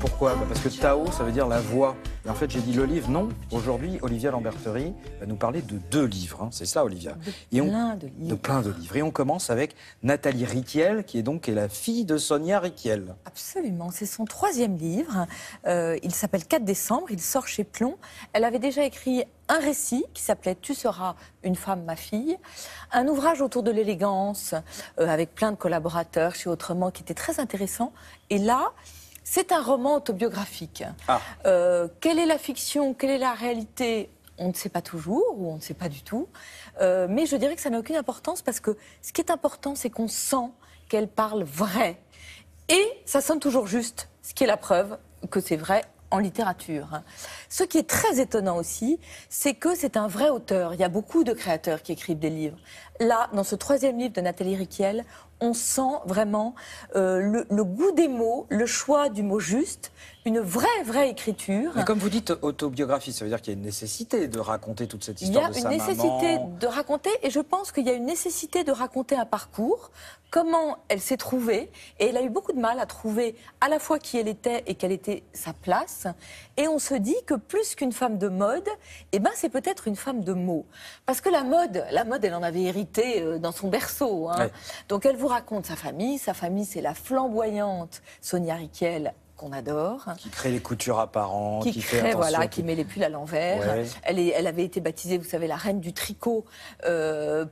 pourquoi? Parce que Tao, ça veut dire la voix. Et en fait, j'ai dit le livre. Non, aujourd'hui, Olivia Lamberterie va nous parler de 2 livres. Hein. C'est ça, Olivia. De plein de livres. Et on commence avec Nathalie Riquiel, qui est la fille de Sonia Riquiel. Absolument. C'est son 3e livre. Il s'appelle 4 décembre. Il sort chez Plon. Elle avait déjà écrit un récit qui s'appelait « Tu seras une femme, ma fille », un ouvrage autour de l'élégance, avec plein de collaborateurs chez Autrement, qui était très intéressant. Et là, c'est un roman autobiographique. Quelle est la fiction, quelle est la réalité? On ne sait pas toujours, ou on ne sait pas du tout. Mais je dirais que ça n'a aucune importance, parce que ce qui est important, c'est qu'on sent qu'elle parle vrai. Et ça sonne toujours juste, ce qui est la preuve que c'est vrai en littérature. Ce qui est très étonnant aussi, c'est que c'est un vrai auteur. Il y a beaucoup de créateurs qui écrivent des livres. Là, dans ce 3e livre de Nathalie Riquiel, on sent vraiment le goût des mots, le choix du mot juste, une vraie écriture. Mais comme vous dites autobiographie, ça veut dire qu'il y a une nécessité de raconter toute cette histoire de sa maman. Il y a une nécessité de raconter, et je pense qu'il y a une nécessité de raconter un parcours, comment elle s'est trouvée, et elle a eu beaucoup de mal à trouver à la fois qui elle était et quelle était sa place. Et on se dit que plus qu'une femme de mode, eh ben c'est peut-être une femme de mots. Parce que la mode, elle en avait hérité dans son berceau. Hein. Ouais. Donc elle vous raconte sa famille c'est la flamboyante Sonia Riquiel, qu'on adore. Qui crée les coutures apparentes, qui crée, voilà, qui met les pulls à l'envers. Ouais. Elle avait été baptisée, vous savez, la reine du tricot,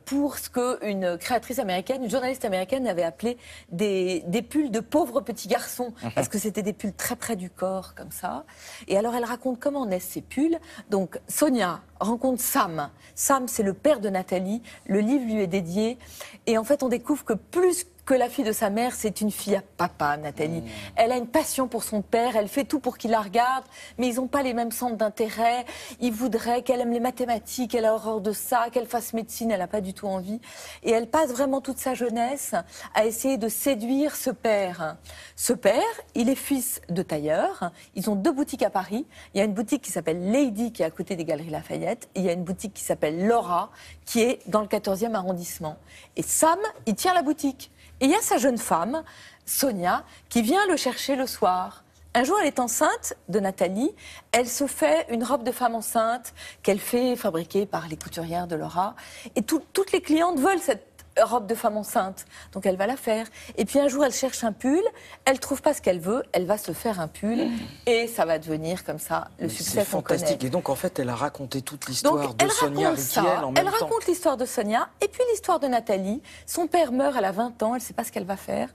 pour ce qu'une créatrice américaine, une journaliste américaine avait appelé des pulls de pauvres petits garçons, parce que c'était des pulls très près du corps, comme ça. Et alors elle raconte comment naissent ces pulls. Donc Sonia rencontre Sam. Sam, c'est le père de Nathalie. Le livre lui est dédié. Et en fait, on découvre que plus que la fille de sa mère, c'est une fille à papa, Nathalie. Elle a une passion pour son père, elle fait tout pour qu'il la regarde, mais ils n'ont pas les mêmes centres d'intérêt. Il voudrait qu'elle aime les mathématiques, elle a horreur de ça, qu'elle fasse médecine, elle n'a pas du tout envie. Et elle passe vraiment toute sa jeunesse à essayer de séduire ce père. Ce père, il est fils de tailleur. Ils ont 2 boutiques à Paris. Il y a une boutique qui s'appelle Lady, qui est à côté des Galeries Lafayette. Et il y a une boutique qui s'appelle Laura, qui est dans le 14e arrondissement. Et Sam, il tient la boutique. Et il y a sa jeune femme, Sonia, qui vient le chercher le soir. Un jour, elle est enceinte de Nathalie. Elle se fait une robe de femme enceinte qu'elle fait fabriquer par les couturières de Laura. Et toutes les clientes veulent cette robe de femme enceinte. Donc elle va la faire. Et puis un jour, elle cherche un pull. Elle trouve pas ce qu'elle veut. Elle va se faire un pull. Et ça va devenir comme ça le succès qu'on connaît. C'est fantastique. Et donc en fait, elle a raconté toute l'histoire de Sonia Riquiel en même temps. Elle raconte l'histoire de Sonia et puis l'histoire de Nathalie. Son père meurt, elle a 20 ans. Elle sait pas ce qu'elle va faire.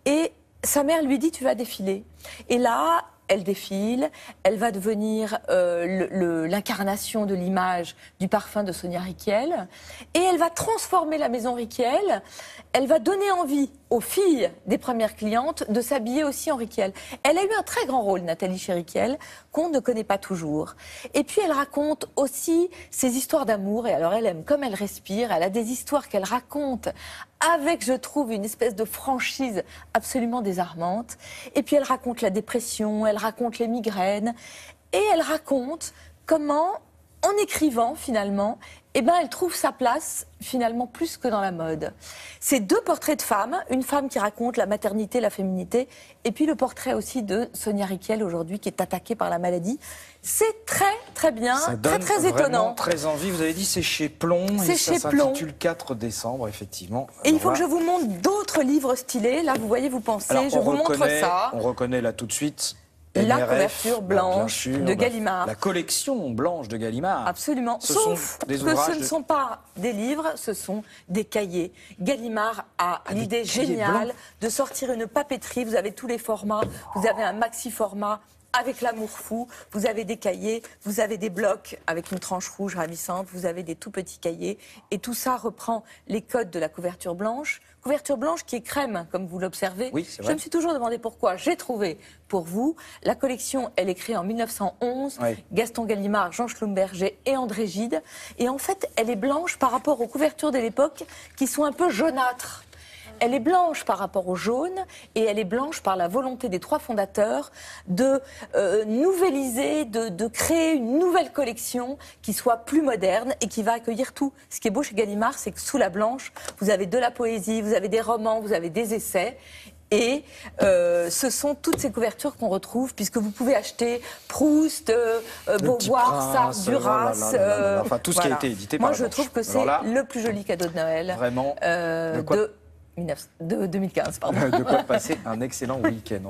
Et sa mère lui dit, tu vas défiler. Et là, elle défile, elle va devenir l'incarnation de l'image du parfum de Sonia Riquiel. Et elle va transformer la maison Riquiel. Elle va donner envie aux filles des premières clientes de s'habiller aussi en Riquiel. Elle a eu un très grand rôle, Nathalie, chez Riquiel, qu'on ne connaît pas toujours. Et puis elle raconte aussi ses histoires d'amour. Et alors elle aime comme elle respire. Elle a des histoires qu'elle raconte avec, je trouve, une espèce de franchise absolument désarmante. Et puis elle raconte la dépression, elle raconte les migraines. Et elle raconte comment, en écrivant finalement, eh ben, elle trouve sa place, finalement, plus que dans la mode. C'est 2 portraits de femmes, une femme qui raconte la maternité, la féminité, et puis le portrait aussi de Sonia Riquiel, aujourd'hui, qui est attaquée par la maladie. C'est très bien, ça donne très étonnant. Très envie. Vous avez dit c'est chez Plon, et ça s'intitule 4 décembre, effectivement. Et il faut que je vous montre d'autres livres stylés. Là, vous voyez, vous pensez, alors, je vous montre ça. On reconnaît là tout de suite... La couverture blanche de Gallimard. La collection blanche de Gallimard. Absolument. Sauf que ce ne sont pas des livres, ce sont des cahiers. Gallimard a l'idée géniale de sortir une papeterie. Vous avez tous les formats. Vous avez un maxi-format avec l'amour fou. Vous avez des cahiers, vous avez des blocs avec une tranche rouge ravissante. Vous avez des tout petits cahiers. Et tout ça reprend les codes de la couverture blanche. Couverture blanche qui est crème, comme vous l'observez. Oui, c'est vrai. Je me suis toujours demandé pourquoi. J'ai trouvé pour vous. La collection, elle est créée en 1911. Oui. Gaston Gallimard, Jean Schlumberger et André Gide. Et en fait, elle est blanche par rapport aux couvertures de l'époque qui sont un peu jaunâtres. Elle est blanche par rapport au jaune et elle est blanche par la volonté des 3 fondateurs de nouvelliser, de créer une nouvelle collection qui soit plus moderne et qui va accueillir tout. Ce qui est beau chez Gallimard, c'est que sous la blanche, vous avez de la poésie, vous avez des romans, vous avez des essais. Et ce sont toutes ces couvertures qu'on retrouve, puisque vous pouvez acheter Proust, Beauvoir, Sartre, Duras, enfin tout ce qui a été édité par Moi, je trouve que c'est le plus joli cadeau de Noël vraiment, de 2015. Pardon. De quoi passer un excellent week-end.